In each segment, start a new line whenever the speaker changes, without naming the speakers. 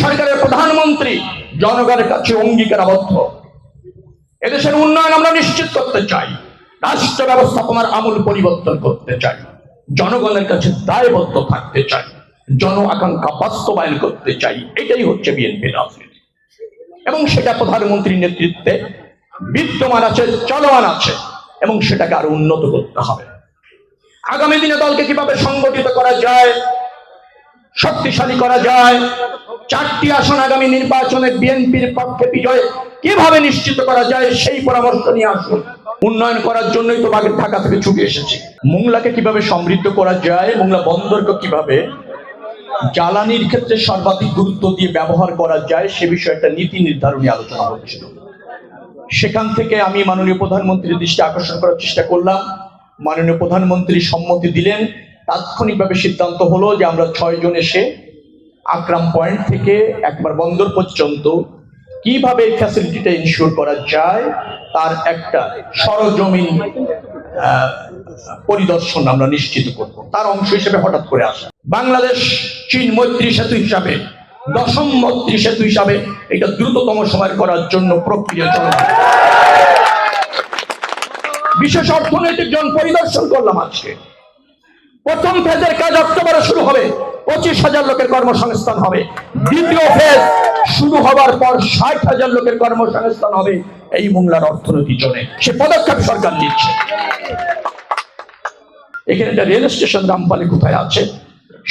সরকারের প্রধানমন্ত্রী জনগণের কাছে অঙ্গীকারাবদ্ধ। এদেশের উন্নয়ন আমরা নিশ্চিত করতে চাই, রাষ্ট্র ব্যবস্থাপনার আমূল পরিবর্তন করতে চাই, জনগণের কাছে দায়বদ্ধ থাকতে চাই, জন আকাঙ্ক্ষা বাস্তবায়ন করতে চাই। এটাই হচ্ছে বিএনপির রাজনীতি এবং সেটা প্রধানমন্ত্রীর নেতৃত্বে বিদ্যমান আছে, চলমান আছে এবং সেটাকে আরো উন্নত করতে হবে। আগামী দিনে দলকে কিভাবে সংগঠিত করা যায়, শক্তিশালী করা যায়, 4টি আসন আগামী নির্বাচনে বিএনপির পক্ষে বিজয় কিভাবে নিশ্চিত করা যায় সেই পরামর্শ নিয়ে আসুন। উন্নয়ন করার জন্যই তো ঢাকা থেকে ছুটে এসেছি। মোংলাকে কিভাবে সমৃদ্ধ করা যায়, মোংলা বন্দরকে কিভাবে জ্বালানির ক্ষেত্রে সর্বাধিক গুরুত্ব দিয়ে ব্যবহার করা যায় সে বিষয়ে একটা নীতি নির্ধারণী আলোচনা হচ্ছিল। সেখান থেকে আমি মাননীয় প্রধানমন্ত্রীর দৃষ্টি আকর্ষণ করার চেষ্টা করলাম। মাননীয় প্রধানমন্ত্রী সম্মতি দিলেন। তাৎক্ষণিকভাবে সিদ্ধান্ত হলো যে আমরা 6 জন এসে আকরাম পয়েন্ট থেকে একবার বন্দর পর্যন্ত কিভাবে এই ফ্যাসিলিটিটা ইনশিওর করা যায় তার একটা সরজমিন পরিদর্শন আমরা নিশ্চিত করব। তার অংশ হিসেবে হঠাৎ করে আসা বাংলাদেশ চীন মৈত্রী সেতু হিসাবে 10ম মৈত্রী সেতু হিসাবে এটা দ্রুততম সময় করার জন্য প্রক্রিয়া চলমান। বিশেষ অর্থনৈতিক জন পরিদর্শন করলাম আজকে। প্রথম ফেজের কাজ অক্টোবরে শুরু হবে, 25,000 লোকের কর্মসংস্থান হবে। দ্বিতীয় ফেজ শুরু হবার পর 60,000 লোকের কর্মসংস্থান হবে এই মোংলার অর্থনৈতিক জোনে। সে পদক্ষেপ সরকার নিচ্ছে। এখানে একটা রেল স্টেশন রামপালে কোথায় আছে,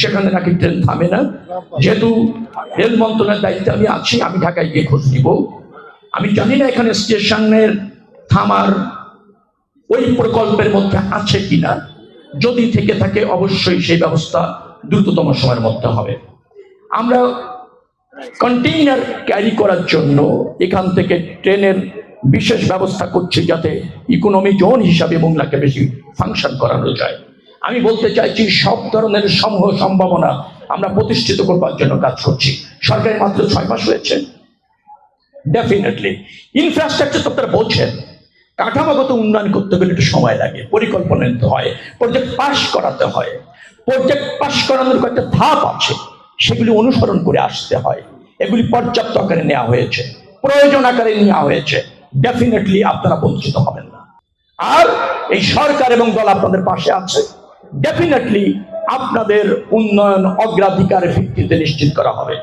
সেখানে নাকি ট্রেন থামে না। যেহেতু রেল মন্ত্রণালয়ের দায়িত্বে আমি আছি, আমি ঢাকায় গিয়ে খোঁজ নিব। আমি জানি না এখানে স্টেশনের থামার ওই প্রকল্পের মধ্যে আছে কিনা। যদি থেকে থাকে অবশ্যই সেই ব্যবস্থা দ্রুততম সময়ের মধ্যে হবে। আমরা কন্টেইনার ক্যারি করার জন্য এখান থেকে ট্রেনের বিশেষ ব্যবস্থা করছি যাতে ইকোনমি জোন হিসাবে মোংলাকে বেশি ফাংশন করানো যায়। আমি বলতে চাইছি সব ধরনের সমূহ সম্ভাবনা আমরা প্রতিষ্ঠিত করবার জন্য কাজ করছি। সরকারের মাত্র 6 মাস হয়েছে। ডেফিনেটলি ইনফ্রাস্ট্রাকচার তো আপনারা বলছেন, কাঠামোগত উন্নয়ন করতে গেলে একটু সময় লাগে, পরিকল্পনা নিতে হয়, প্রজেক্ট পাস করাতে হয়। প্রজেক্ট পাস করানোর কয়েকটা ধাপ আছে, সেগুলি অনুসরণ করে আসতে হয়। এগুলি পর্যাপ্ত আকারে নেওয়া হয়েছে, প্রয়োজন আকারে নেওয়া হয়েছে। ডেফিনেটলি আপনারা বঞ্চিত হবেন না। আর এই সরকার এবং দল আপনাদের পাশে আছে। ডেফিনেটলি আপনাদের উন্নয়ন অগ্রাধিকারের ভিত্তিতে নিশ্চিত করা হবে।